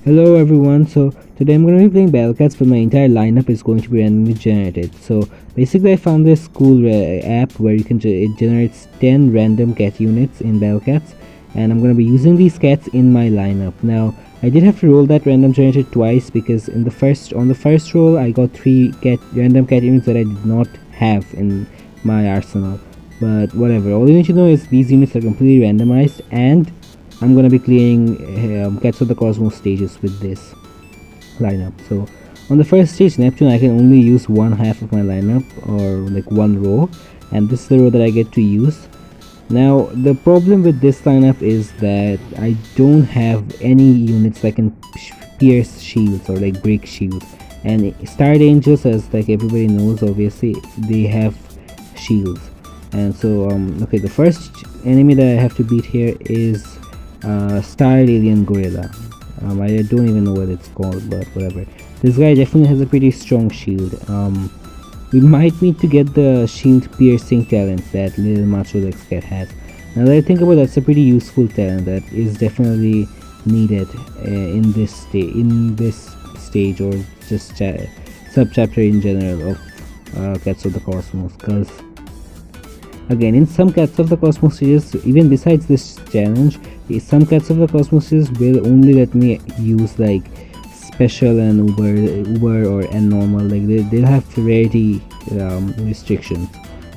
Hello everyone, so today I'm going to be playing Battle but my entire lineup is going to be randomly generated. So basically I found this cool app where you can it generates 10 random cat units in Battle and I'm going to be using these cats in my lineup. Now I did have to roll that random generator twice because on the first roll I got 3 random cat units that I did not have in my arsenal. But whatever, all you need to know is these units are completely randomized and I'm gonna be clearing Cats of the Cosmos stages with this lineup. So on the first stage, Neptune, I can only use one half of my lineup, or like one row, and this is the row that I get to use. Now the problem with this lineup is that I don't have any units that can pierce shields or like break shields, and Starred Angels, as like everybody knows, obviously they have shields. And so okay, the first enemy that I have to beat here is Starred Alien Gorilla. I don't even know what it's called, but whatever. This guy definitely has a pretty strong shield. We might need to get the shield piercing talent that little Macho Lex cat has. Now that I think about it, that's a pretty useful talent that is definitely needed in this stage or just sub-chapter in general of Cats of the Cosmos, because again, in some Cats of the Cosmos stages, even besides this challenge, some Cats of the Cosmos stages will only let me use like special and uber or and normal, like they'll have rarity restrictions.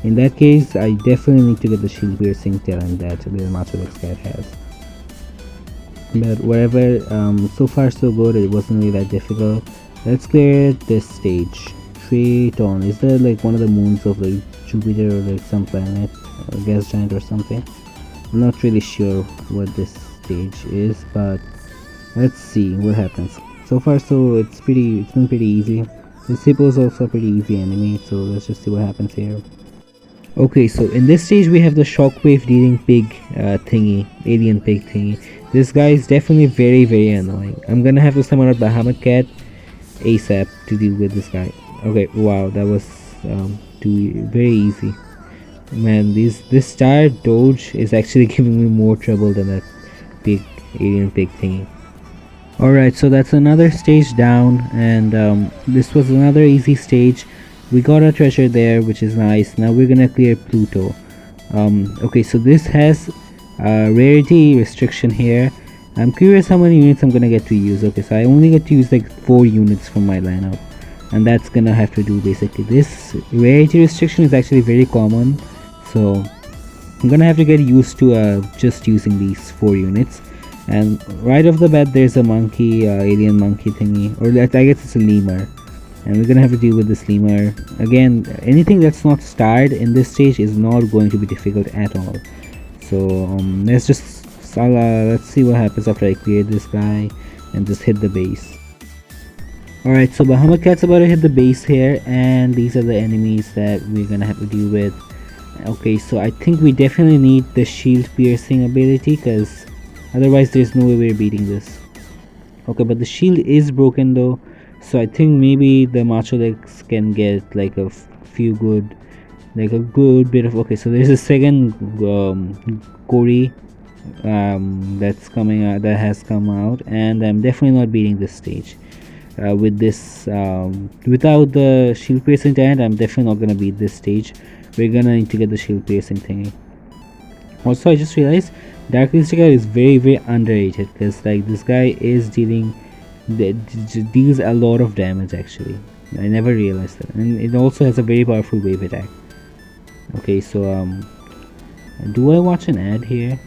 In that case, I definitely need to get the shield piercing talent that little Macho Lex cat has. But whatever, so far so good, it wasn't really that difficult. Let's clear this stage. Triton, is that like one of the moons of like Jupiter or like some planet, a gas giant or something? I'm not really sure what this stage is, but let's see what happens. So far so it's been pretty easy. This hippo is also a pretty easy enemy, so let's just see what happens here. Okay, so in this stage we have the shockwave dealing pig thingy, alien pig thingy. This guy is definitely very annoying. I'm gonna have to summon out Bahamut Cat ASAP to deal with this guy. Okay, wow, that was very easy. Man, this star Doge is actually giving me more trouble than that big alien pig thingy. Alright, so that's another stage down, and this was another easy stage. We got a treasure there, which is nice. Now we're gonna clear Pluto. Okay, so this has a rarity restriction here. I'm curious how many units I'm gonna get to use. Okay, so I only get to use like 4 units from my lineup, and that's gonna have to do basically. This rarity restriction is actually very common, so I'm gonna have to get used to just using these 4 units. And right off the bat, there's a monkey, alien monkey thingy, or I guess it's a lemur, and we're gonna have to deal with this lemur. Again, anything that's not starred in this stage is not going to be difficult at all. So let's see what happens after I clear this guy and just hit the base. Alright, so Bahamut Cat's about to hit the base here, and these are the enemies that we're gonna have to deal with. Okay, so I think we definitely need the shield piercing ability, because otherwise there's no way we're beating this. Okay, but the shield is broken though, so I think maybe the Macho Lex can get like a good bit of. Okay, so there's a second Cory that's coming out, that has come out, and I'm definitely not beating this stage. With this without the shield piercing talent, I'm definitely not gonna beat this stage. We're gonna need to get the shield piercing thingy. Also, I just realized Dark Listigar is very underrated, because like this guy is deals a lot of damage actually. I never realized that, and it also has a very powerful wave attack. Okay, so do I watch an ad here?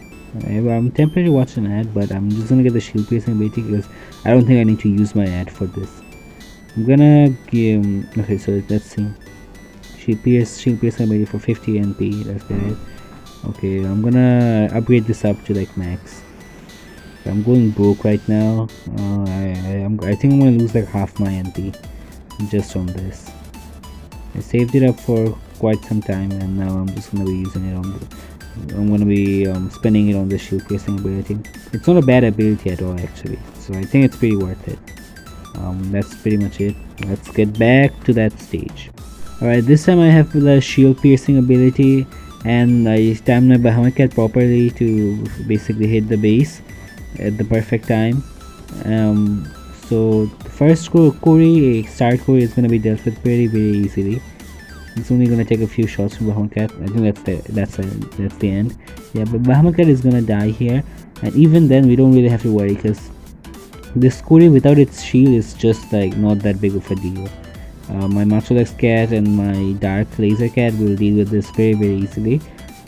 I'm tempted to watch an ad, but I'm just gonna get the shield piercing ability because I don't think I need to use my ad for this. I'm gonna give. Okay, so let's see. Shield piercing ability for 50 NP. Let's get it. Okay, I'm gonna upgrade this up to like max. I'm going broke right now. I think I'm gonna lose like half my NP just on this. I saved it up for quite some time, and now I'm just gonna be using it on I'm gonna be spending it on the shield piercing ability. It's not a bad ability at all actually, so I think it's pretty worth it. That's pretty much it. Let's get back to that stage. Alright, this time I have the shield piercing ability, and I timed my Bahamut Cat properly to basically hit the base at the perfect time. Um, so the first Corey, start Corey, is gonna be dealt with very easily. It's only gonna take a few shots from Bahamut Cat. I think that's the end. Yeah, but Bahamut Cat is gonna die here, and even then we don't really have to worry because this Kuri without its shield is just like not that big of a deal. My Matrolex cat and my Dark Laser cat will deal with this very easily.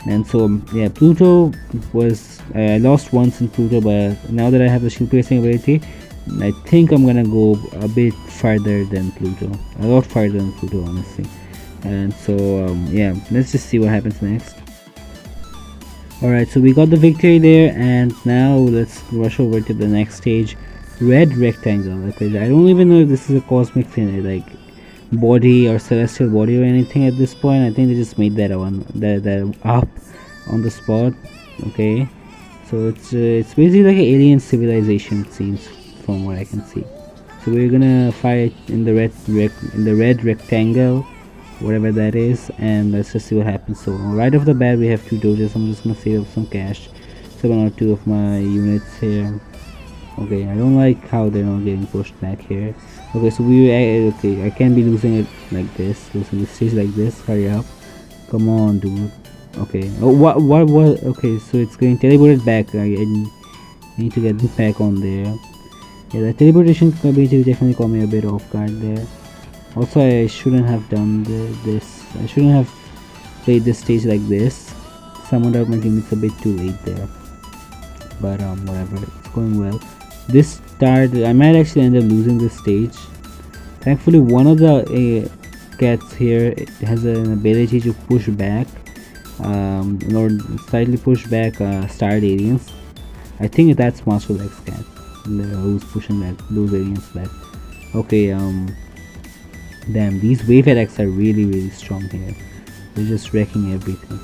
And so yeah, Pluto was I lost once in Pluto, but now that I have the shield piercing ability, I think I'm gonna go a bit farther than Pluto, a lot farther than Pluto, honestly. And so yeah, let's just see what happens next. Alright, so we got the victory there, and now let's rush over to the next stage, red rectangle. Because I don't even know if this is a cosmic thing, like body or celestial body or anything at this point. I think they just made that one that up on the spot. Okay, so it's basically like an alien civilization, it seems, from what I can see. So we're gonna fight in the red rectangle, whatever that is, and let's just see what happens. So right off the bat we have two doges. I'm just gonna save up some cash, so one or two of my units here. Okay, I don't like how they're not getting pushed back here. Okay, so okay, I can't be losing it like this, losing the stage like this. Hurry up, come on dude. Okay, oh what okay, so it's getting teleported back. I need to get it back on there. Yeah, the teleportation ability definitely caught me a bit off guard there. Also, I shouldn't have done this. I shouldn't have played this stage like this. Summoned out my teammates a bit too late there. But whatever, it's going well. This start, I might actually end up losing this stage. Thankfully, one of the cats here has an ability to push back, or slightly push back starred aliens. I think that's Master Lex cat who's pushing back those aliens back. Okay, damn, these wave attacks are really strong here. They're just wrecking everything.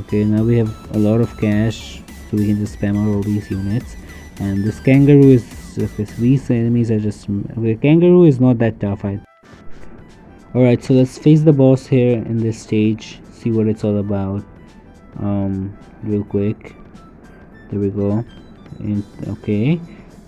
Okay, now we have a lot of cash, so we can just spam out all these units. And this kangaroo is okay, so these enemies are just okay. Kangaroo is not that tough. Alright, so let's face the boss here in this stage, see what it's all about. Real quick. There we go. Okay.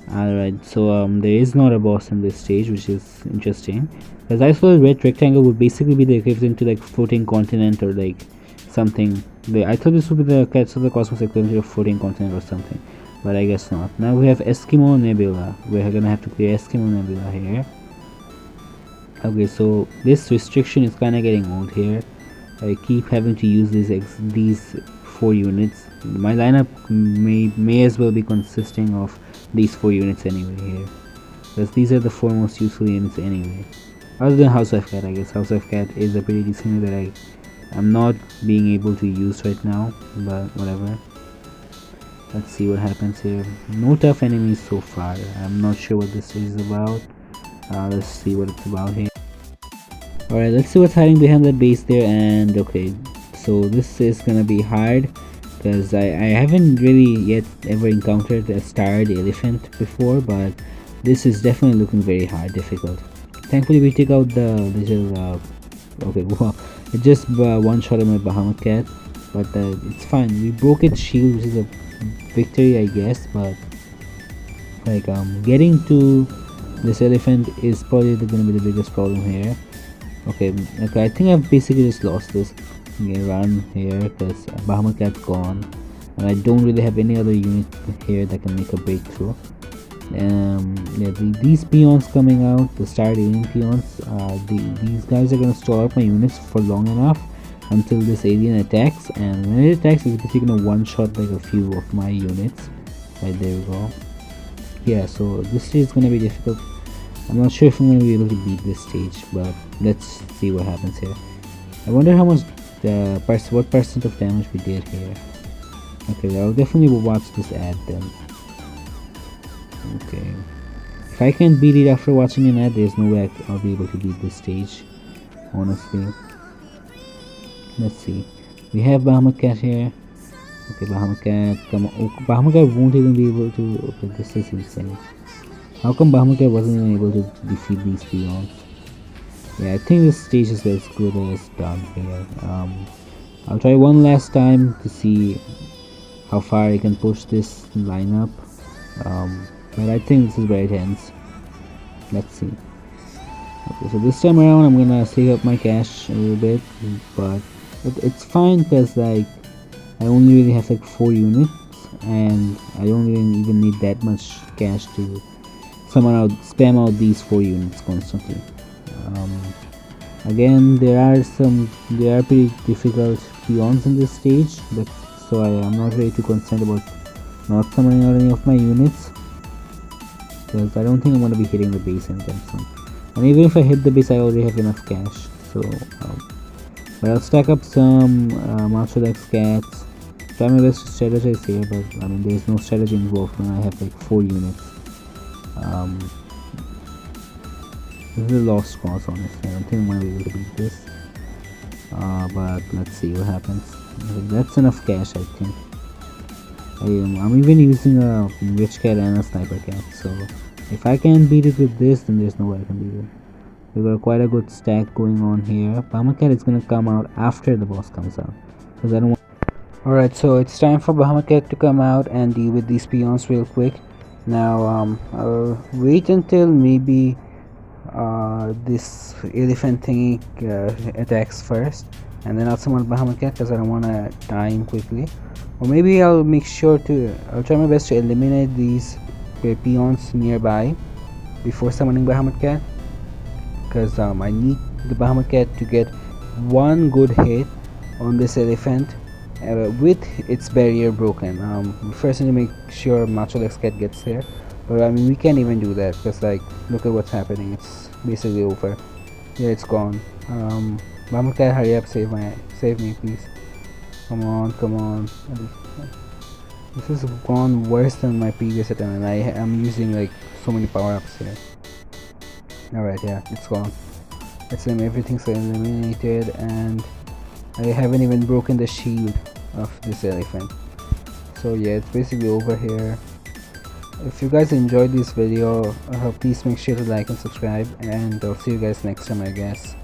Alright, so there is not a boss in this stage, which is interesting. Because I thought the red rectangle would basically be the equivalent to like floating continent or like something. I thought this would be the Cats of the Cosmos equivalent to a floating continent or something, but I guess not. Now we have Eskimo Nebula. We're gonna have to clear Eskimo Nebula here. Okay, so this restriction is kind of getting old here. I keep having to use these 4 units. My lineup may as well be consisting of these 4 units anyway here, because these are the 4 most useful units anyway. Other than House of Cat, I guess House of Cat is a pretty decent unit that I'm not being able to use right now, but whatever. Let's see what happens here. No tough enemies so far. I'm not sure what this is about. Let's see what it's about here. Alright, let's see what's hiding behind that base there. And okay, so this is gonna be hard because I haven't really yet ever encountered a starred elephant before, but this is definitely looking very hard, difficult. Thankfully we took out the little okay, wow, it just one shot at my Bahamut cat, but it's fine. We broke its shield, which is a victory, I guess. But like getting to this elephant is probably gonna be the biggest problem here. Okay, I think I've basically just lost this. Okay, run here because Bahamut cat's gone, and I don't really have any other unit here that can make a breakthrough. Yeah, these peons coming out, the starred alien peons, these guys are gonna stall out my units for long enough until this alien attacks, and when it attacks it's basically gonna one shot like a few of my units. Right, there we go. Yeah, so this stage is gonna be difficult. I'm not sure if I'm gonna be able to beat this stage, but let's see what happens here. I wonder how much what percent of damage we did here. Okay, I'll definitely watch this ad then. Okay, if I can't beat it after watching an ad, there's no way I'll be able to beat this stage, honestly. Let's see, we have Bahamut cat here. Okay, Bahamut cat, come on. Oh, Bahamut cat won't even be able to. Okay, this is insane. How come Bahamut cat wasn't even able to defeat these peons? Yeah, I think this stage is as good as done here. I'll try one last time to see how far I can push this lineup. but I think this is where it ends. Let's see. Okay, so this time around I'm gonna save up my cash a little bit, but it's fine because like I only really have like 4 units and I don't even need that much cash to somehow spam out these 4 units constantly. Again, there are pretty difficult peons in this stage, but so I am not really too concerned about not summoning out any of my units, because I don't think I'm going to be hitting the base anytime soon. And even if I hit the base, I already have enough cash. So, but I'll stack up some Master Dex cats. Try my best to strategize here, but I mean, there is no strategy involved when I have like 4 units. This is a lost cause, honestly. I don't think I'm going to be able to beat this. But let's see what happens. Okay, that's enough cash, I think. I'm even using a witch cat and a sniper cat, so if I can beat it with this, then there's no way I can beat it. We've got quite a good stack going on here. Bahamut cat is gonna come out after the boss comes out, because I don't want. Alright, so it's time for Bahamut cat to come out and deal with these peons real quick. Now I'll wait until maybe this elephant thingy attacks first, and then I'll summon Bahamut cat because I don't want to die him quickly. Or maybe I'll try my best to eliminate these peons nearby before summoning Bahamut cat, because I need the Bahamut cat to get one good hit on this elephant with its barrier broken. We first need to make sure Macho Lex cat gets there, but I mean we can't even do that because like look at what's happening. It's basically over. Yeah, it's gone. Bahamut cat, hurry up, save me please. Come on. This has gone worse than my previous attempt, and I am using like so many power-ups here. Alright, yeah, it's gone. Everything's eliminated, and I haven't even broken the shield of this elephant. So yeah, it's basically over here. If you guys enjoyed this video, please make sure to like and subscribe, and I'll see you guys next time, I guess.